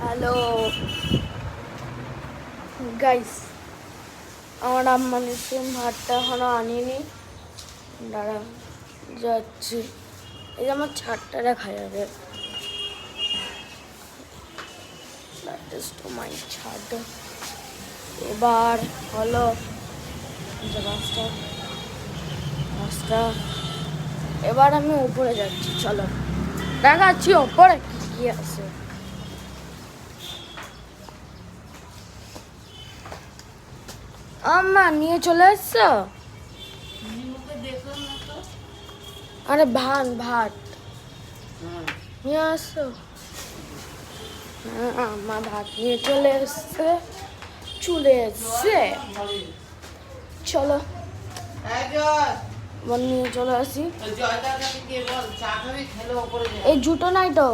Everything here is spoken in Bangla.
হ্যালো গাইস, আমার আম্মা নিশ্চয় ভাতটা এখনো আনিনি। দাঁড়া যাচ্ছি। এই যে আমার ছাদটা দেখা যাবে, মাই ছাদ। এবার হলো যে রাস্তা এবার আমি উপরে যাচ্ছি, চলো দেখাচ্ছি ওপরে কি আছে। আম্মা নিয়ে চলে এসছো? আরে ভাত নিয়ে আসছো? হ্যাঁ, আম্মা ভাত নিয়ে চলে এসছে, চলো নিয়ে চলে আসি। এই জুতো নাই তো।